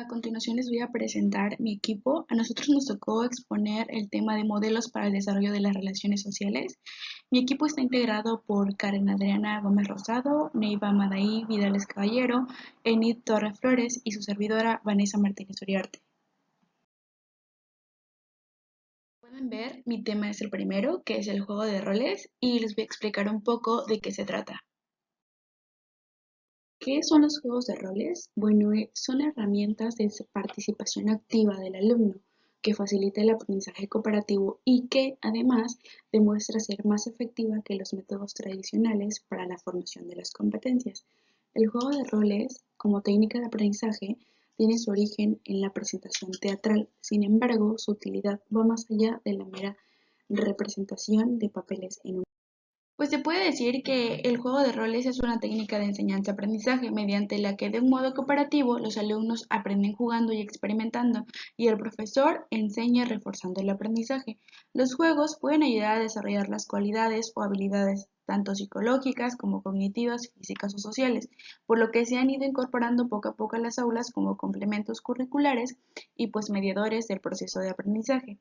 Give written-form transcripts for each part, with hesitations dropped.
A continuación les voy a presentar mi equipo. A nosotros nos tocó exponer el tema de modelos para el desarrollo de las relaciones sociales. Mi equipo está integrado por Karen Adriana Gómez Rosado, Neiva Madaí Vidales Caballero, Enid Torre Flores y su servidora Vanessa Martínez Uriarte. Pueden ver, mi tema es el primero, que es el juego de roles, y les voy a explicar un poco de qué se trata. ¿Qué son los juegos de roles? Bueno, son herramientas de participación activa del alumno que facilita el aprendizaje cooperativo y que, además, demuestra ser más efectiva que los métodos tradicionales para la formación de las competencias. El juego de roles, como técnica de aprendizaje, tiene su origen en la presentación teatral. Sin embargo, su utilidad va más allá de la mera representación de papeles en un. Pues se puede decir que el juego de roles es una técnica de enseñanza-aprendizaje mediante la que de un modo cooperativo los alumnos aprenden jugando y experimentando y el profesor enseña reforzando el aprendizaje. Los juegos pueden ayudar a desarrollar las cualidades o habilidades tanto psicológicas como cognitivas, físicas o sociales, por lo que se han ido incorporando poco a poco a las aulas como complementos curriculares y pues mediadores del proceso de aprendizaje.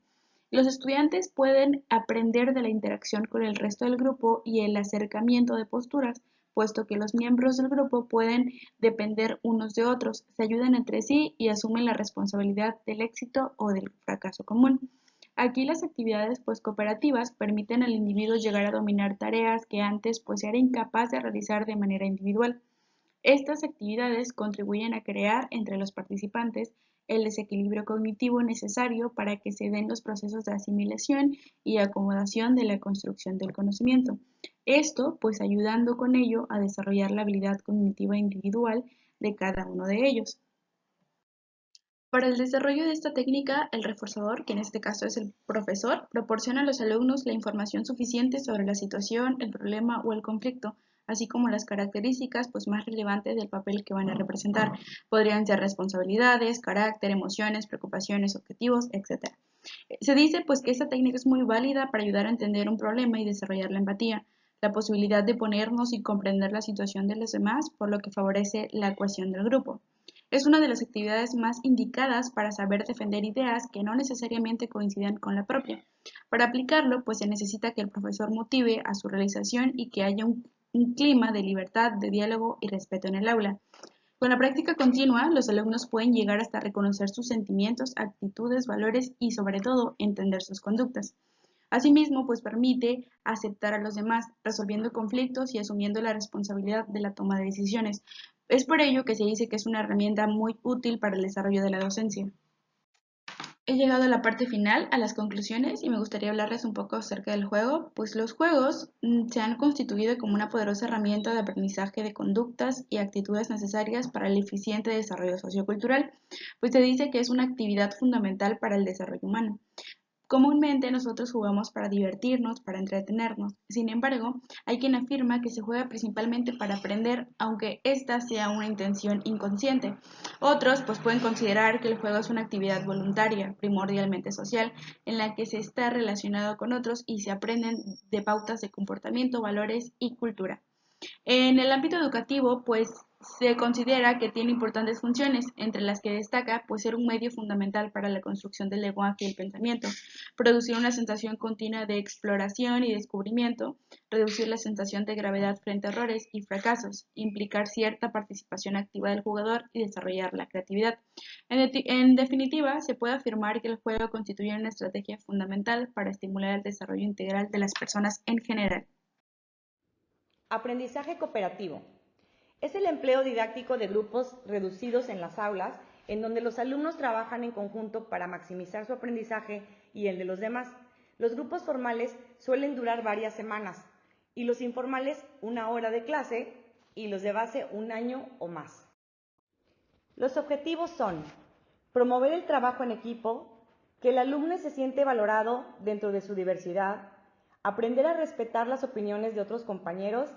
Los estudiantes pueden aprender de la interacción con el resto del grupo y el acercamiento de posturas, puesto que los miembros del grupo pueden depender unos de otros, se ayudan entre sí y asumen la responsabilidad del éxito o del fracaso común. Aquí las actividades cooperativas permiten al individuo llegar a dominar tareas que antes era incapaz de realizar de manera individual. Estas actividades contribuyen a crear entre los participantes el desequilibrio cognitivo necesario para que se den los procesos de asimilación y acomodación de la construcción del conocimiento. Esto, ayudando con ello a desarrollar la habilidad cognitiva individual de cada uno de ellos. Para el desarrollo de esta técnica, el reforzador, que en este caso es el profesor, proporciona a los alumnos la información suficiente sobre la situación, el problema o el conflicto, así como las características más relevantes del papel que van a representar. Podrían ser responsabilidades, carácter, emociones, preocupaciones, objetivos, etc. Se dice que esta técnica es muy válida para ayudar a entender un problema y desarrollar la empatía, la posibilidad de ponernos y comprender la situación de los demás, por lo que favorece la cohesión del grupo. Es una de las actividades más indicadas para saber defender ideas que no necesariamente coincidan con la propia. Para aplicarlo, se necesita que el profesor motive a su realización y que haya un clima de libertad, de diálogo y respeto en el aula. Con la práctica continua, los alumnos pueden llegar hasta reconocer sus sentimientos, actitudes, valores y, sobre todo, entender sus conductas. Asimismo, permite aceptar a los demás, resolviendo conflictos y asumiendo la responsabilidad de la toma de decisiones. Es por ello que se dice que es una herramienta muy útil para el desarrollo de la docencia. He llegado a la parte final, a las conclusiones, y me gustaría hablarles un poco acerca del juego. Los juegos se han constituido como una poderosa herramienta de aprendizaje de conductas y actitudes necesarias para el eficiente desarrollo sociocultural, se dice que es una actividad fundamental para el desarrollo humano. Comúnmente nosotros jugamos para divertirnos, para entretenernos. Sin embargo, hay quien afirma que se juega principalmente para aprender, aunque esta sea una intención inconsciente. Otros pueden considerar que el juego es una actividad voluntaria, primordialmente social, en la que se está relacionado con otros y se aprenden de pautas de comportamiento, valores y cultura. En el ámbito educativo, se considera que tiene importantes funciones, entre las que destaca ser un medio fundamental para la construcción del lenguaje y el pensamiento, producir una sensación continua de exploración y descubrimiento, reducir la sensación de gravedad frente a errores y fracasos, implicar cierta participación activa del jugador y desarrollar la creatividad. En definitiva, se puede afirmar que el juego constituye una estrategia fundamental para estimular el desarrollo integral de las personas en general. Aprendizaje cooperativo. Es el empleo didáctico de grupos reducidos en las aulas, en donde los alumnos trabajan en conjunto para maximizar su aprendizaje y el de los demás. Los grupos formales suelen durar varias semanas y los informales 1 hora de clase y los de base 1 año o más. Los objetivos son promover el trabajo en equipo, que el alumno se siente valorado dentro de su diversidad, aprender a respetar las opiniones de otros compañeros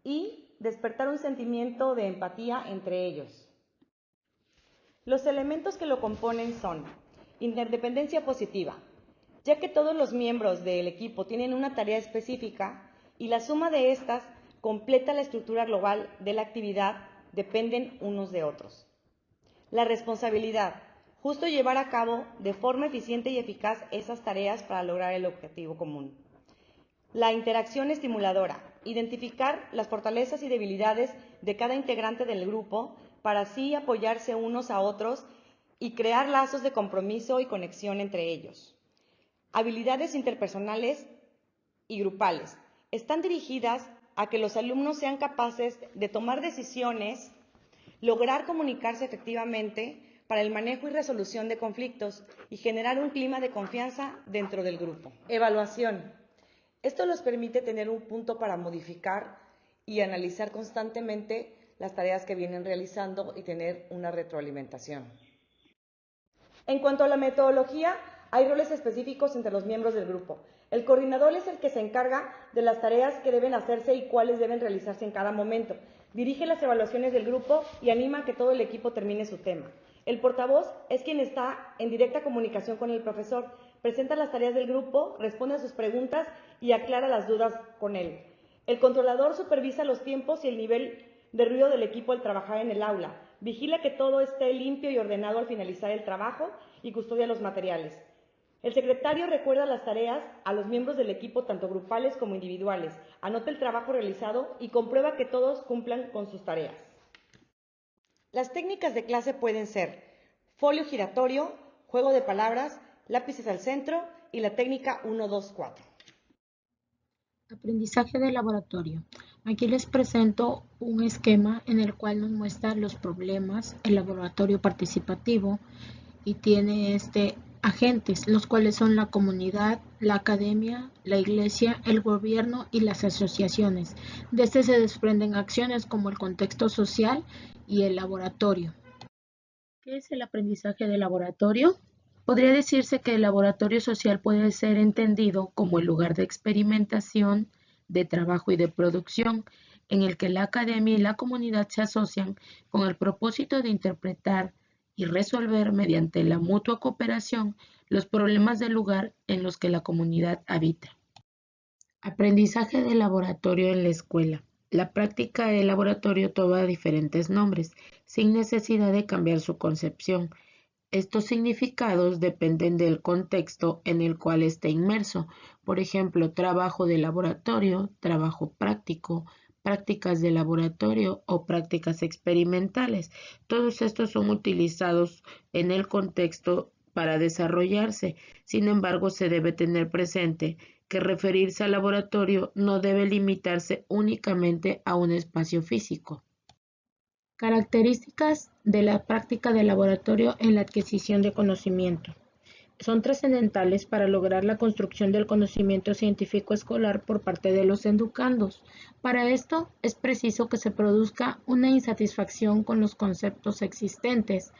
y despertar un sentimiento de empatía entre ellos. Los elementos que lo componen son interdependencia positiva, ya que todos los miembros del equipo tienen una tarea específica y la suma de estas completa la estructura global de la actividad, dependen unos de otros. La responsabilidad. Justo llevar a cabo de forma eficiente y eficaz esas tareas para lograr el objetivo común. La interacción estimuladora. Identificar las fortalezas y debilidades de cada integrante del grupo para así apoyarse unos a otros y crear lazos de compromiso y conexión entre ellos. Habilidades interpersonales y grupales. Están dirigidas a que los alumnos sean capaces de tomar decisiones, lograr comunicarse efectivamente para el manejo y resolución de conflictos y generar un clima de confianza dentro del grupo. Evaluación. Esto les permite tener un punto para modificar y analizar constantemente las tareas que vienen realizando y tener una retroalimentación. En cuanto a la metodología, hay roles específicos entre los miembros del grupo. El coordinador es el que se encarga de las tareas que deben hacerse y cuáles deben realizarse en cada momento. Dirige las evaluaciones del grupo y anima a que todo el equipo termine su tema. El portavoz es quien está en directa comunicación con el profesor, presenta las tareas del grupo, responde a sus preguntas y aclara las dudas con él. El controlador supervisa los tiempos y el nivel de ruido del equipo al trabajar en el aula. Vigila que todo esté limpio y ordenado al finalizar el trabajo y custodia los materiales. El secretario recuerda las tareas a los miembros del equipo, tanto grupales como individuales, anota el trabajo realizado y comprueba que todos cumplan con sus tareas. Las técnicas de clase pueden ser folio giratorio, juego de palabras, lápices al centro y la técnica 1-2-4. Aprendizaje de laboratorio. Aquí les presento un esquema en el cual nos muestra los problemas, el laboratorio participativo y tiene agentes, los cuales son la comunidad, la academia, la iglesia, el gobierno y las asociaciones. De este se desprenden acciones como el contexto social y el laboratorio. ¿Qué es el aprendizaje de laboratorio? Podría decirse que el laboratorio social puede ser entendido como el lugar de experimentación, de trabajo y de producción, en el que la academia y la comunidad se asocian con el propósito de interpretar y resolver mediante la mutua cooperación los problemas del lugar en los que la comunidad habita. Aprendizaje de laboratorio en la escuela. La práctica del laboratorio toma diferentes nombres, sin necesidad de cambiar su concepción. Estos significados dependen del contexto en el cual esté inmerso. Por ejemplo, trabajo de laboratorio, trabajo práctico, prácticas de laboratorio o prácticas experimentales. Todos estos son utilizados en el contexto para desarrollarse. Sin embargo, se debe tener presente que referirse al laboratorio no debe limitarse únicamente a un espacio físico. Características de la práctica de laboratorio en la adquisición de conocimiento. Son trascendentales para lograr la construcción del conocimiento científico escolar por parte de los educandos. Para esto es preciso que se produzca una insatisfacción con los conceptos existentes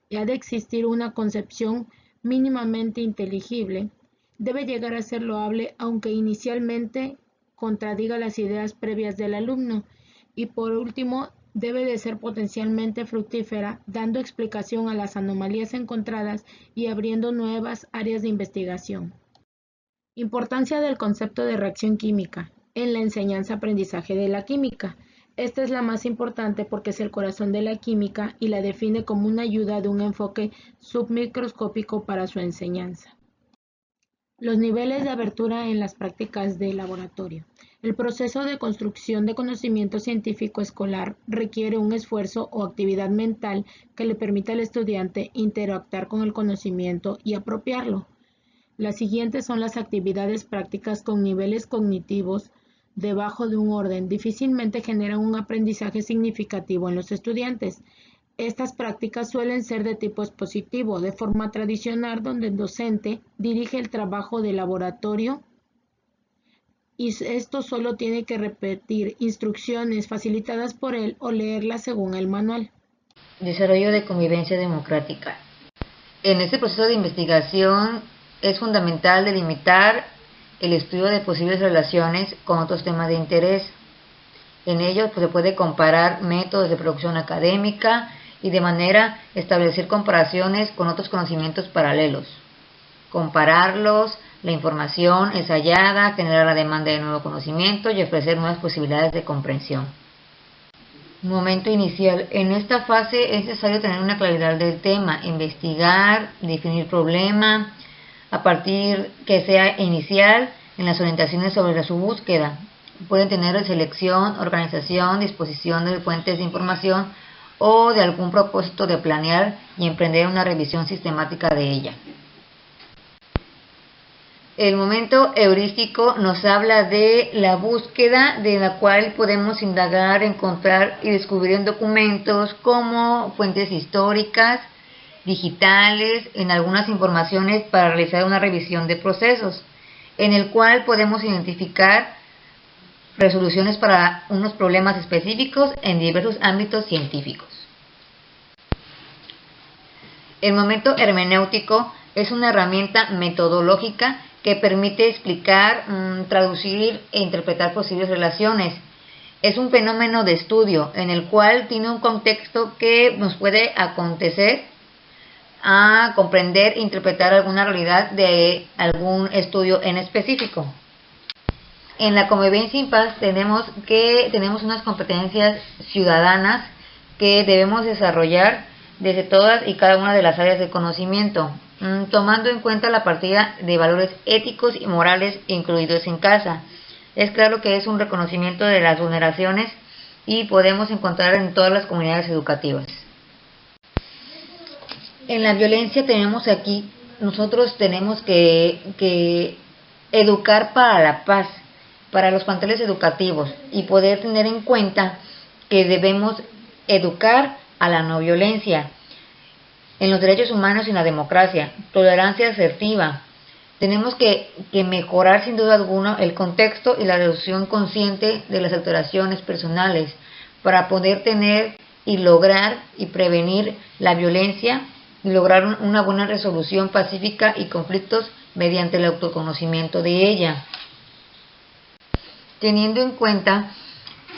y ha de existir una concepción mínimamente inteligible. Debe llegar a ser loable aunque inicialmente contradiga las ideas previas del alumno y por último debe de ser potencialmente fructífera, dando explicación a las anomalías encontradas y abriendo nuevas áreas de investigación. Importancia del concepto de reacción química en la enseñanza-aprendizaje de la química. Esta es la más importante porque es el corazón de la química y la define como una ayuda de un enfoque submicroscópico para su enseñanza. Los niveles de abertura en las prácticas de laboratorio. El proceso de construcción de conocimiento científico escolar requiere un esfuerzo o actividad mental que le permita al estudiante interactuar con el conocimiento y apropiarlo. Las siguientes son las actividades prácticas con niveles cognitivos debajo de un orden. Difícilmente generan un aprendizaje significativo en los estudiantes. Estas prácticas suelen ser de tipo expositivo, de forma tradicional, donde el docente dirige el trabajo de laboratorio y esto solo tiene que repetir instrucciones facilitadas por él o leerlas según el manual. Desarrollo de convivencia democrática. En este proceso de investigación es fundamental delimitar el estudio de posibles relaciones con otros temas de interés. En ellos se puede comparar métodos de producción académica y de manera establecer comparaciones con otros conocimientos paralelos. Compararlos, la información ensayada, generar la demanda de nuevo conocimiento y ofrecer nuevas posibilidades de comprensión. Momento inicial. En esta fase es necesario tener una claridad del tema, investigar, definir problema, a partir que sea inicial en las orientaciones sobre su búsqueda. Pueden tener selección, organización, disposición de fuentes de información o de algún propósito de planear y emprender una revisión sistemática de ella. El momento heurístico nos habla de la búsqueda de la cual podemos indagar, encontrar y descubrir en documentos como fuentes históricas, digitales, en algunas informaciones para realizar una revisión de procesos, en el cual podemos identificar resoluciones para unos problemas específicos en diversos ámbitos científicos. El momento hermenéutico es una herramienta metodológica que permite explicar, traducir e interpretar posibles relaciones. Es un fenómeno de estudio en el cual tiene un contexto que nos puede acontecer a comprender e interpretar alguna realidad de algún estudio en específico. En la convivencia en paz tenemos unas competencias ciudadanas que debemos desarrollar desde todas y cada una de las áreas de conocimiento, tomando en cuenta la partida de valores éticos y morales incluidos en casa. Es claro que es un reconocimiento de las vulneraciones y podemos encontrar en todas las comunidades educativas. En la violencia nosotros tenemos que educar para la paz, para los planteles educativos y poder tener en cuenta que debemos educar a la no violencia, en los derechos humanos y en la democracia, tolerancia asertiva. Tenemos que mejorar sin duda alguna el contexto y la reducción consciente de las alteraciones personales para poder tener y lograr y prevenir la violencia y lograr una buena resolución pacífica y conflictos mediante el autoconocimiento de ella. Teniendo en cuenta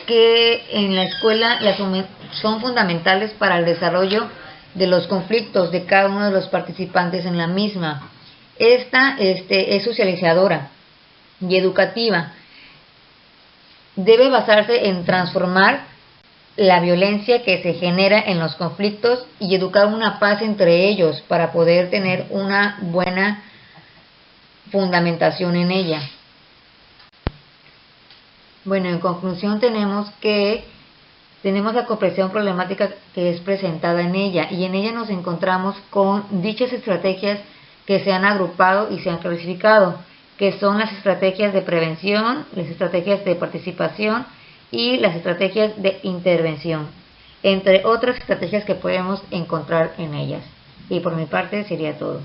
que en la escuela son fundamentales para el desarrollo de los conflictos de cada uno de los participantes en la misma. Esta es socializadora y educativa. Debe basarse en transformar la violencia que se genera en los conflictos y educar una paz entre ellos para poder tener una buena fundamentación en ella. Bueno, en conclusión tenemos la comprensión problemática que es presentada en ella y en ella nos encontramos con dichas estrategias que se han agrupado y se han clasificado, que son las estrategias de prevención, las estrategias de participación y las estrategias de intervención, entre otras estrategias que podemos encontrar en ellas. Y por mi parte sería todo.